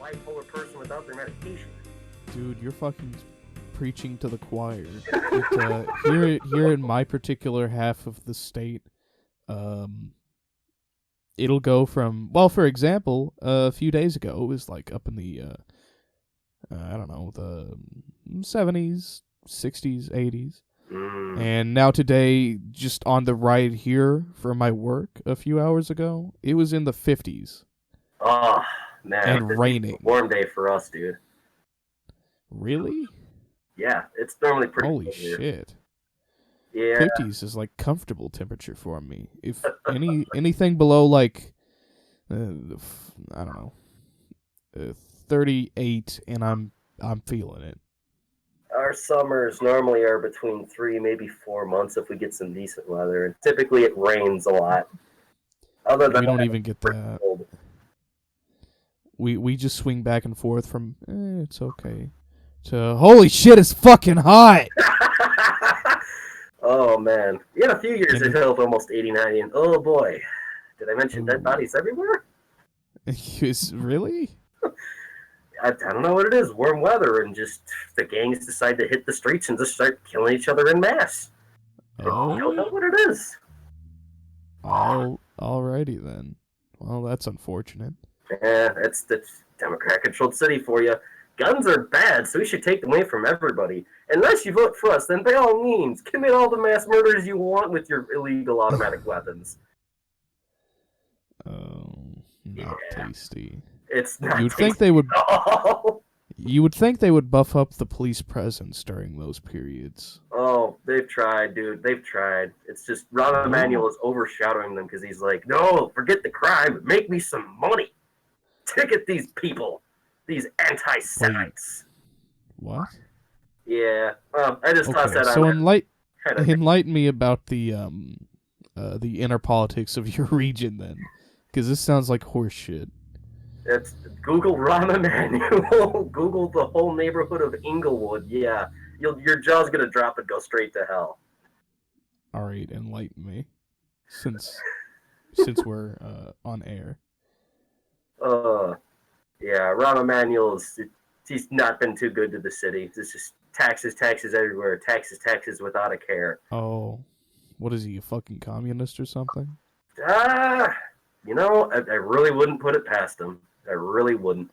bipolar person without their medication. Dude, you're fucking preaching to the choir. Here in my particular half of the state, it'll go from, well, for example, a few days ago, it was like up in the, I don't know, the 70s, 60s, 80s. And now today, just on the ride here from my work a few hours ago, it was in the 50s. Oh, man. And raining. Warm day for us, dude. Really? Yeah, it's normally pretty Holy cold here. shit. Yeah. 50s is like comfortable temperature for me. If anything below like, I don't know, 38, and I'm feeling it. Our summers normally are between 3, maybe 4 months if we get some decent weather. And typically it rains a lot. Other than we don't even get that. Cold. We just swing back and forth from it's okay to holy shit, it's fucking hot. Oh man, in a few years it hit almost 80, 90, and oh boy, did I mention dead bodies everywhere? Really? I don't know what it is. Warm weather, and just the gangs decide to hit the streets and just start killing each other in mass. Oh, I don't know what it is. Alrighty then. Well, that's unfortunate. Yeah, it's the Democrat-controlled city for you. Guns are bad, so we should take them away from everybody. Unless you vote for us, then by all means, commit all the mass murders you want with your illegal automatic weapons. Oh, not tasty. It's not. You'd think they would. Oh. You would think they would buff up the police presence during those periods. Oh, they've tried, dude. They've tried. It's just Rahm Emanuel is overshadowing them because he's like, no, forget the crime. Make me some money. Ticket these people. These anti-Semites. What? Yeah. I just tossed that so on. Enlighten me about the inner politics of your region then, because this sounds like horse shit. It's Google Rahm Emanuel. Google the whole neighborhood of Inglewood. Yeah, your jaw's gonna drop and go straight to hell. All right, enlighten me, since we're on air. Yeah, Rahm Emanuel he's not been too good to the city. It's just taxes everywhere. Taxes without a care. Oh, what is he, a fucking communist or something? I really wouldn't put it past him. I really wouldn't.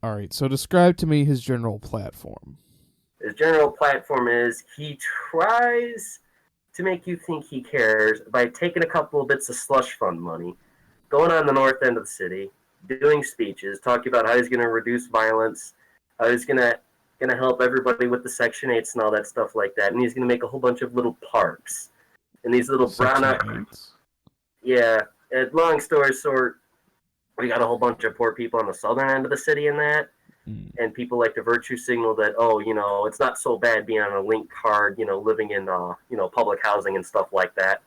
All right, so describe to me his general platform. His general platform is he tries to make you think he cares by taking a couple of bits of slush fund money, going on the north end of the city, doing speeches, talking about how he's going to reduce violence, how he's going to help everybody with the Section 8s and all that stuff like that, and he's going to make a whole bunch of little parks. And these little brown... Yeah, and long story short, we got a whole bunch of poor people on the southern end of the city in that, and people like to virtue signal that, it's not so bad being on a link card, living in, public housing and stuff like that.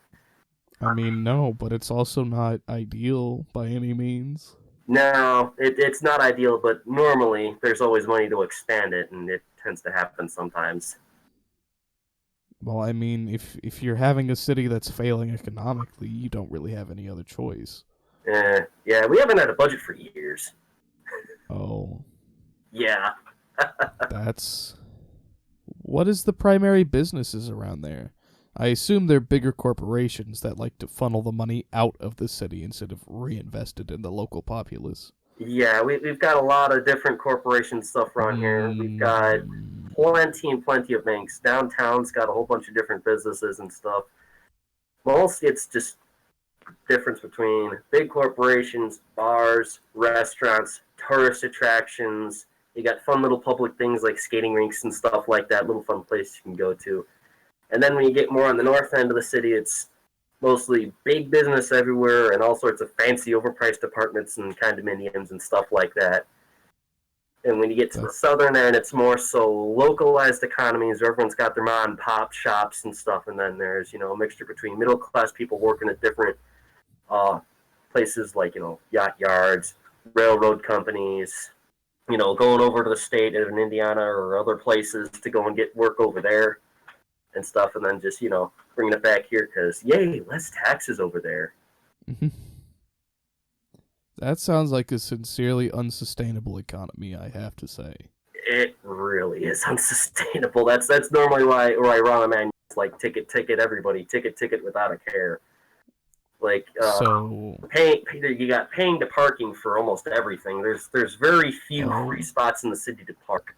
I mean, no, but it's also not ideal by any means. No, it's not ideal, but normally there's always money to expand it, and it tends to happen sometimes. Well, I mean, if you're having a city that's failing economically, you don't really have any other choice. Yeah, we haven't had a budget for years. Oh. Yeah. What is the primary businesses around there? I assume they're bigger corporations that like to funnel the money out of the city instead of reinvest it in the local populace. Yeah, we've got a lot of different corporation stuff around here. We've got plenty of banks. Downtown's got a whole bunch of different businesses and stuff. Mostly it's just difference between big corporations, bars, restaurants, tourist attractions. You got fun little public things like skating rinks and stuff like that, little fun places you can go to. And then when you get more on the north end of the city, it's mostly big business everywhere and all sorts of fancy overpriced apartments and condominiums and stuff like that. And when you get to the southern end, it's more so localized economies where everyone's got their mom and pop shops and stuff. And then there's, a mixture between middle class people working at different places like, yacht yards, railroad companies, going over to the state in Indiana or other places to go and get work over there and stuff. And then just, bringing it back here because, yay, less taxes over there. That sounds like a sincerely unsustainable economy, I have to say. It really is unsustainable. That's normally why I run a man. It's like ticket, everybody, ticket without a care. Like So, you got paying to parking for almost everything. There's very few free spots in the city to park,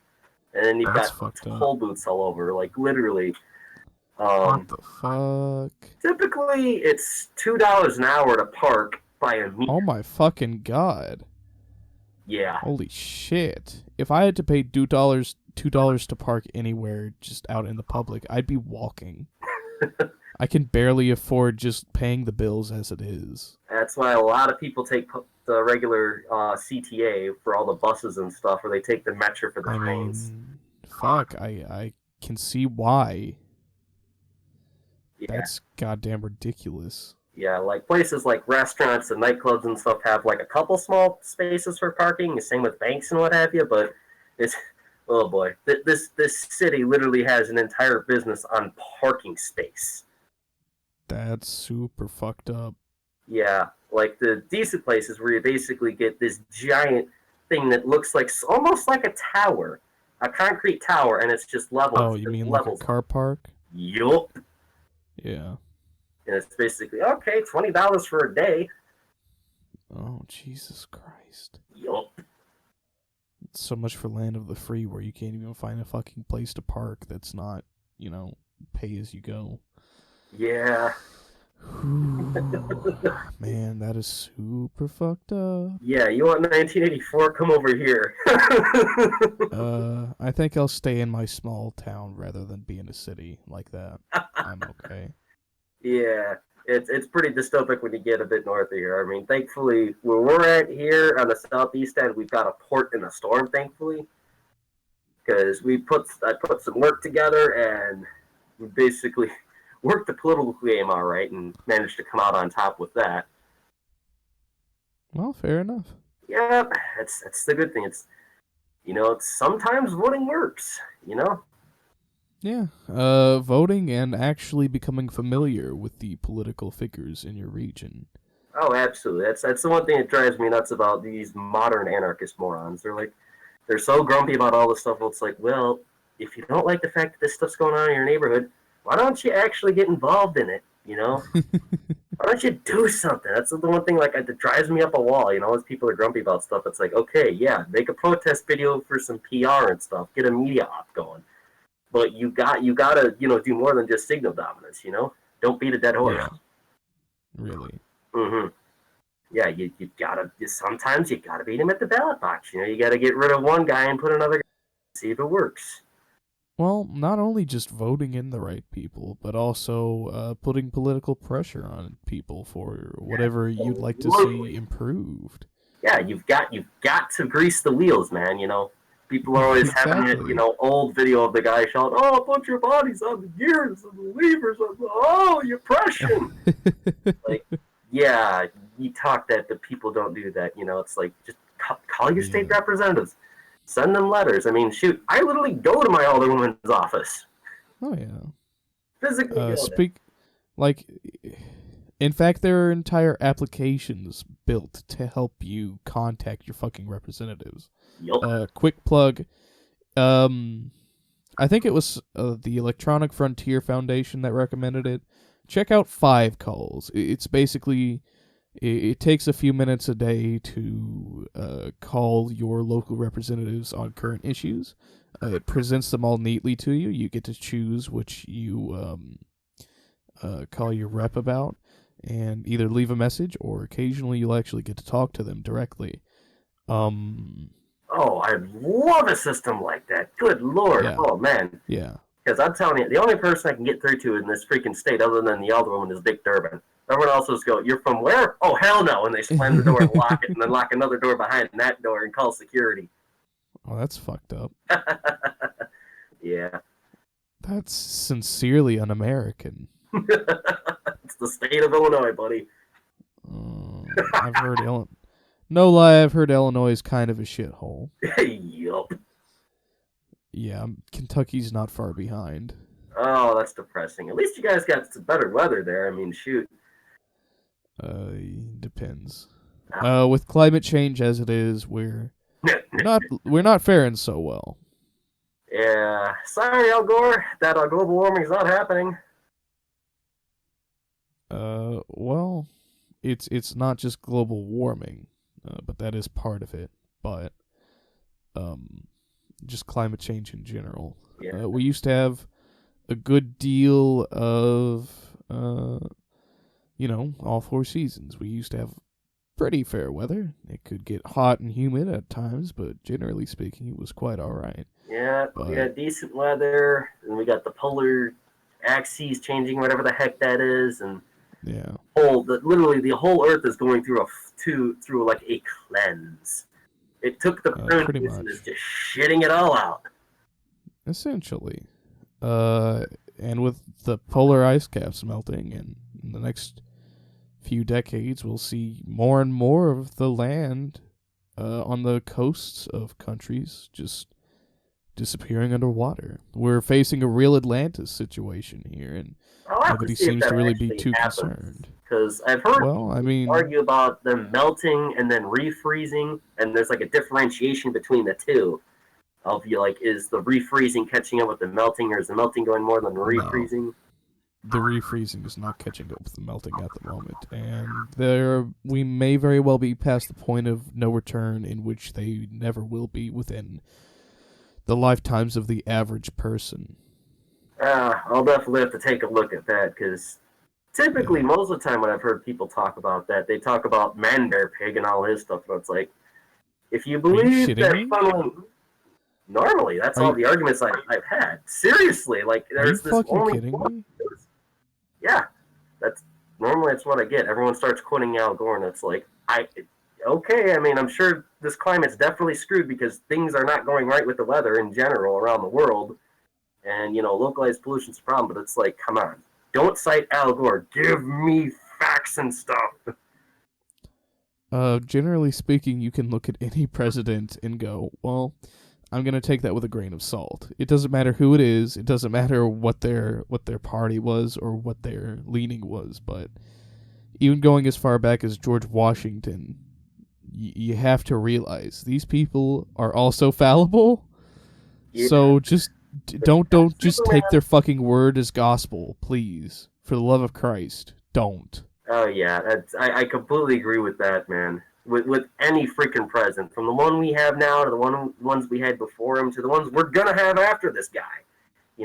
and then you've got toll booths all over. Like literally. What the fuck? Typically, it's $2 an hour to park by a meter. Oh my fucking god! Yeah. Holy shit! If I had to pay $2 to park anywhere just out in the public, I'd be walking. I can barely afford just paying the bills as it is. That's why a lot of people take the regular CTA for all the buses and stuff, or they take the metro for the trains. Fuck, I can see why. Yeah. That's goddamn ridiculous. Yeah, like places like restaurants and nightclubs and stuff have like a couple small spaces for parking. The same with banks and what have you, but it's oh boy, this city literally has an entire business on parking space. That's super fucked up. Yeah, like the decent places where you basically get this giant thing that looks like almost like a tower, a concrete tower, and it's just levels. Oh, you mean like a car park? Yup. Yeah. And it's basically, okay, $20 for a day. Oh, Jesus Christ. Yup. So much for land of the free where you can't even find a fucking place to park that's not, pay as you go. Yeah. Man, that is super fucked up. Yeah, you want 1984? Come over here. I think I'll stay in my small town rather than be in a city like that. I'm okay. Yeah, it's pretty dystopic when you get a bit north of here. I mean, thankfully, where we're at here on the southeast end, we've got a port in a storm, thankfully. Because I put some work together, and we basically worked the political game all right and managed to come out on top with that. Well, fair enough. Yeah, that's the good thing. It's sometimes voting works, Yeah, voting and actually becoming familiar with the political figures in your region. Oh, absolutely. That's the one thing that drives me nuts about these modern anarchist morons. They're so grumpy about all this stuff. Well, it's like, well, if you don't like the fact that this stuff's going on in your neighborhood, why don't you actually get involved in it, Why don't you do something? That's the one thing that drives me up a wall, as people are grumpy about stuff. It's like, okay, yeah, make a protest video for some PR and stuff. Get a media op going. But you gotta, do more than just signal dominance, Don't beat a dead horse. Yeah. Really. Mm-hmm. Yeah, you gotta, sometimes you gotta beat him at the ballot box, You gotta get rid of one guy and put another guy, see if it works. Well, not only just voting in the right people, but also putting political pressure on people for whatever you'd like to see improved. Yeah, you've got to grease the wheels, man, People are always having it, old video of the guy shouting, "Oh, put your bodies on the gears and the levers of the oppression." Like, yeah, you talk that, but people don't do that. It's like just call your state representatives, send them letters. I mean, shoot, I literally go to my alderwoman's office. Oh yeah, physically. In fact, there are entire applications built to help you contact your fucking representatives. Yep. Quick plug. I think it was the Electronic Frontier Foundation that recommended it. Check out 5 Calls. It's basically, it takes a few minutes a day to call your local representatives on current issues. It presents them all neatly to you. You get to choose which you call your rep about, and either leave a message or occasionally you'll actually get to talk to them directly. Oh, I love a system like that. Good Lord. Yeah. Oh, man. Yeah. Because I'm telling you, the only person I can get through to in this freaking state other than the alderwoman is Dick Durbin. Everyone else just go, "You're from where?" "Oh, hell no." And they slam the door and lock it, and then lock another door behind that door and call security. Oh, that's fucked up. Yeah. That's sincerely un-American. It's the state of Illinois, buddy. I've heard No lie, I've heard Illinois is kind of a shithole. Yup. Yeah, Kentucky's not far behind. Oh, that's depressing. At least you guys got some better weather there. I mean, shoot. Depends. With climate change as it is, we're not faring so well. Yeah, sorry, Al Gore, that global warming is not happening. Well, it's not just global warming, but that is part of it. But just climate change in general. Yeah. We used to have a good deal of all 4 seasons. We used to have pretty fair weather. It could get hot and humid at times, but generally speaking, it was quite all right. Yeah, we had decent weather, and we got the polar axes changing, whatever the heck that is, and yeah, literally the whole Earth is going through like a cleanse. It took the pretty much and is just shitting it all out. Essentially, and with the polar ice caps melting, and in the next few decades, we'll see more and more of the land on the coasts of countries just disappearing underwater. We're facing a real Atlantis situation here, and nobody seems to really be too concerned. Because I've heard argue about them melting and then refreezing, and there's like a differentiation between the two. Is the refreezing catching up with the melting, or is the melting going more than the refreezing? No. The refreezing is not catching up with the melting at the moment, and we may very well be past the point of no return, in which they never will be within the lifetimes of the average person. I'll definitely have to take a look at that, because typically, most of the time when I've heard people talk about that, they talk about Man-Bear-Pig and all his stuff, but it's like, if you believe that funneling... Normally, that's all the arguments I've had. Seriously, like, there's this only... Me? Yeah, that's what I get. Everyone starts quoting Al Gore, and it's like, okay, I mean, I'm sure this climate's definitely screwed because things are not going right with the weather in general around the world, and, localized pollution's a problem, but it's like, come on. Don't cite Al Gore. Give me facts and stuff. Generally speaking, you can look at any president and go, well, I'm going to take that with a grain of salt. It doesn't matter who it is. It doesn't matter what their party was or what their leaning was. But even going as far back as George Washington, you have to realize these people are also fallible. Yeah. So just don't just take their fucking word as gospel, please. For the love of Christ, don't. Oh yeah, I completely agree with that, man. With any freaking president, from the one we have now to the ones we had before him to the ones we're gonna have after this guy,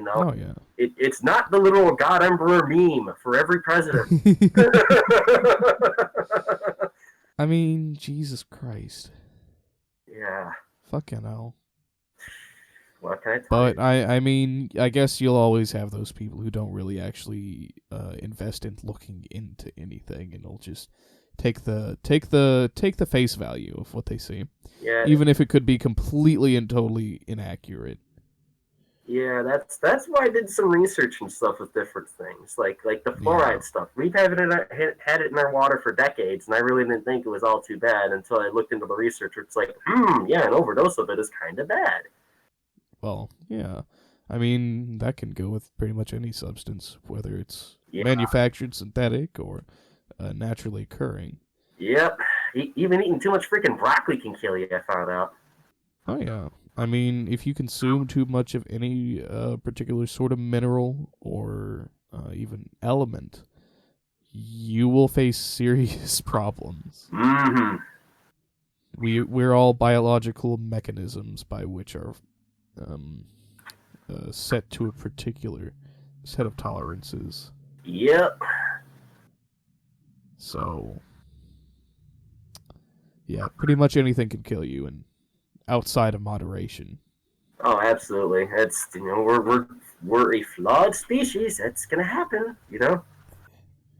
Oh yeah. It's not the literal God Emperor meme for every president. I mean, Jesus Christ. Yeah. Fucking hell. What can I tell But I mean, I guess you'll always have those people who don't really actually invest in looking into anything, and they'll just take the face value of what they see. Yeah. Even if it could be completely and totally inaccurate. Yeah, that's why I did some research and stuff with different things, like the fluoride stuff. We've had it in our water for decades, and I really didn't think it was all too bad until I looked into the research. It's like, yeah, an overdose of it is kind of bad. Well, yeah. I mean, that can go with pretty much any substance, whether it's manufactured, synthetic, or naturally occurring. Yep. Even eating too much freaking broccoli can kill you, I found out. Oh, yeah. I mean, if you consume too much of any particular sort of mineral or even element, you will face serious problems. Mm-hmm. We're all biological mechanisms by which are set to a particular set of tolerances. Yep. So, yeah, pretty much anything can kill you, and outside of moderation. Oh, absolutely. It's we're a flawed species. That's gonna happen,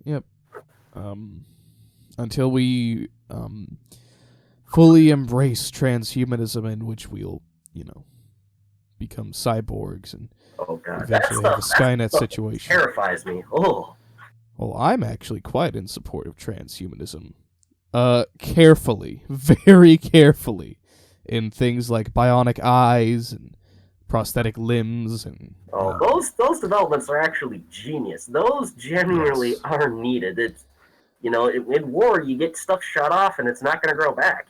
Yep. Until we fully embrace transhumanism, in which we'll become cyborgs and eventually have a Skynet situation. Terrifies me. Oh. Well, I'm actually quite in support of transhumanism. Carefully, very carefully, in things like bionic eyes and prosthetic limbs and. Those developments are actually genius. Those genuinely are needed. It's in war, you get stuff shut off and it's not going to grow back,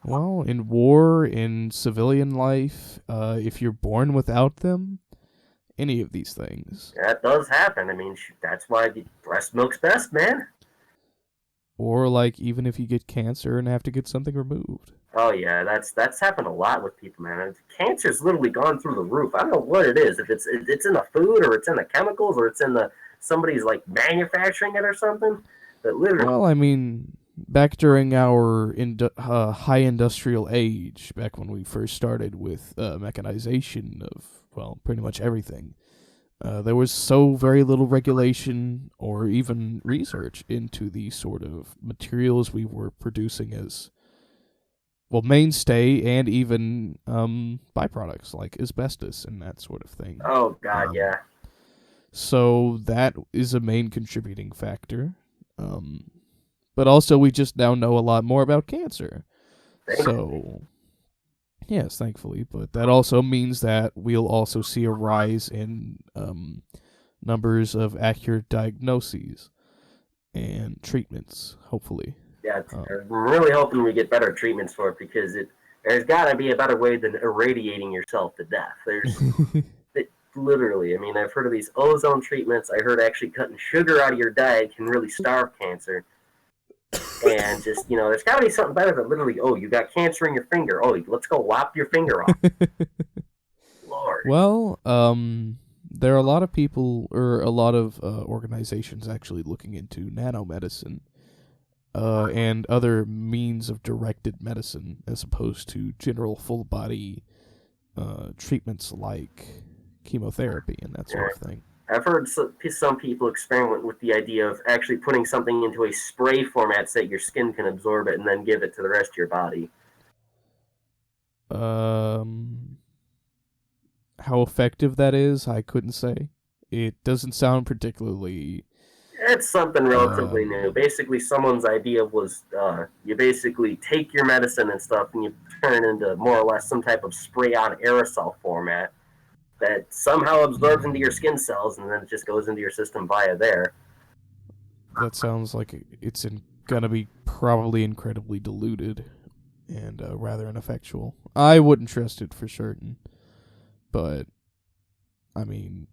Well, in war, in civilian life, if you're born without them, any of these things. That does happen. I mean, that's why breast milk's best, man. Or, like, even if you get cancer and have to get something removed. Oh, yeah, that's happened a lot with people, man. Cancer's literally gone through the roof. I don't know what it is. If it's in the food, or it's in the chemicals, or it's in somebody's, like, manufacturing it or something. But literally... Well, I mean, back during our high industrial age, back when we first started with mechanization of, well, pretty much everything, there was so very little regulation or even research into the sort of materials we were producing as, well, mainstay and even byproducts like asbestos and that sort of thing. Oh, God, yeah. So that is a main contributing factor. But also we just now know a lot more about cancer. So, yes, thankfully. But that also means that we'll also see a rise in numbers of accurate diagnoses and treatments, hopefully. Yeah, I'm really hoping we get better treatments for it, because there's got to be a better way than irradiating yourself to death. There's literally, I mean, I've heard of these ozone treatments. I heard actually cutting sugar out of your diet can really starve cancer. And just, there's got to be something better than literally, oh, you got cancer in your finger. Oh, let's go lop your finger off. Lord. Well, there are a lot of people, or a lot of organizations actually looking into nanomedicine and other means of directed medicine, as opposed to general full-body treatments like chemotherapy and that sort of thing. I've heard some people experiment with the idea of actually putting something into a spray format so that your skin can absorb it and then give it to the rest of your body. How effective that is, I couldn't say. It doesn't sound particularly... It's something relatively new. Basically, someone's idea was you basically take your medicine and stuff and you turn it into more or less some type of spray-on aerosol format that somehow absorbs into your skin cells, and then it just goes into your system via there. That sounds like it's gonna be probably incredibly diluted and rather ineffectual. I wouldn't trust it for certain, but I mean,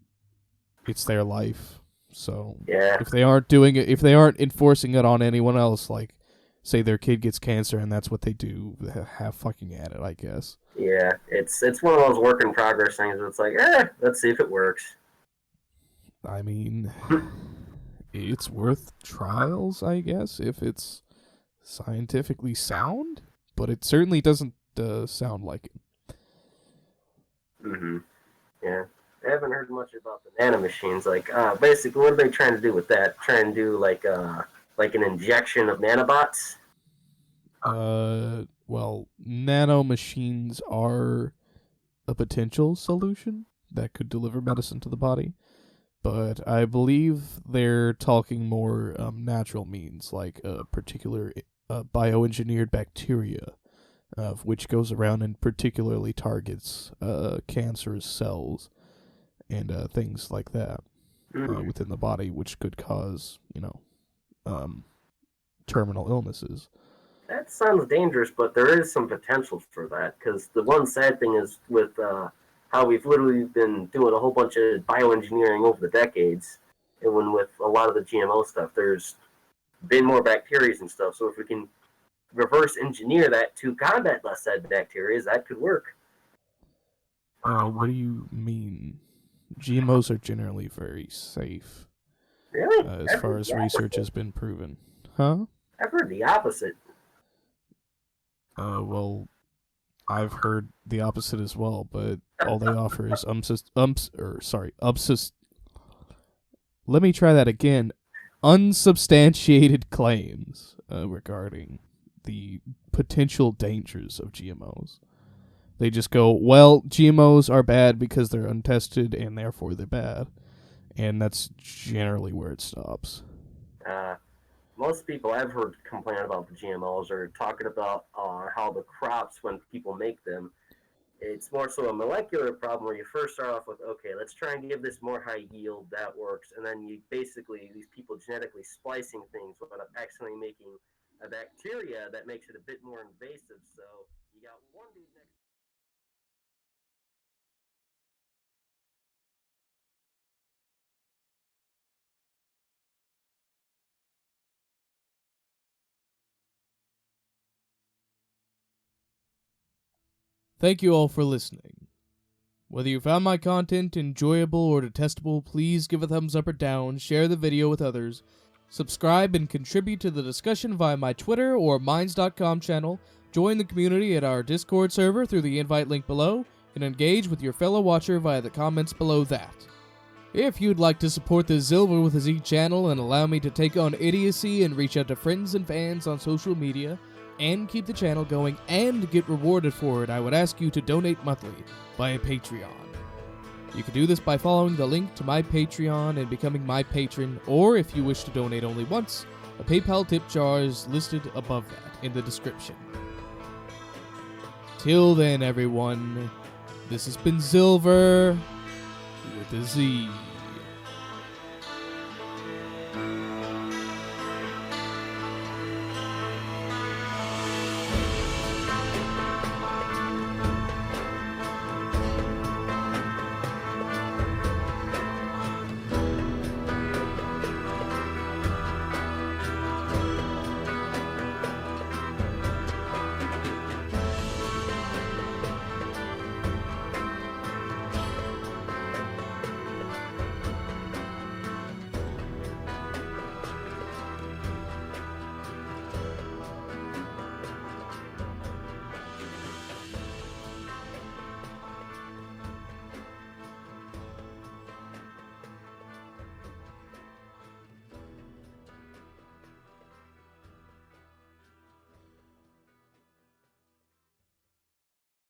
it's their life. So yeah. If they aren't doing it, if they aren't enforcing it on anyone else, like say their kid gets cancer and that's what they do, have fucking at it, I guess. Yeah, it's one of those work in progress things where it's like, let's see if it works. I mean, it's worth trials, I guess, if it's scientifically sound, but it certainly doesn't sound like it. Mm-hmm. Yeah. I haven't heard much about the nanomachines. Like, basically, what are they trying to do with that? Trying to do like an injection of nanobots? Well, nanomachines are a potential solution that could deliver medicine to the body, but I believe they're talking more natural means, like a particular bioengineered bacteria, which goes around and particularly targets cancerous cells and things like that within the body, which could cause, terminal illnesses. That sounds dangerous, but there is some potential for that, because the one sad thing is with how we've literally been doing a whole bunch of bioengineering over the decades, and when with a lot of the GMO stuff, there's been more bacteria and stuff, so if we can reverse engineer that to combat less said bacteria, that could work. What do you mean? GMOs are generally very safe. Really? As far as research has been proven. Huh? I've heard the opposite. Well, I've heard the opposite as well, but all they offer is let me try that again. Unsubstantiated claims regarding the potential dangers of GMOs. They just go, well, GMOs are bad because they're untested and therefore they're bad. And that's generally where it stops. Most people I've heard complain about the GMOs are talking about how the crops, when people make them, It's more so a molecular problem where you first start off with, okay, let's try and give this more high yield, that works, and then you basically, these people genetically splicing things will end up accidentally making a bacteria that makes it a bit more invasive. So you got one dude next. Thank you all for listening. Whether you found my content enjoyable or detestable, please give a thumbs up or down, share the video with others, subscribe and contribute to the discussion via my Twitter or Minds.com channel, join the community at our Discord server through the invite link below, and engage with your fellow watcher via the comments below that. If you'd like to support the Xilver with His channel and allow me to take on idiocy and reach out to friends and fans on social media, and keep the channel going and get rewarded for it, I would ask you to donate monthly via Patreon. You can do this by following the link to my Patreon and becoming my patron, or if you wish to donate only once, a PayPal tip jar is listed above that in the description. Till then, everyone, this has been Xilver with a Z.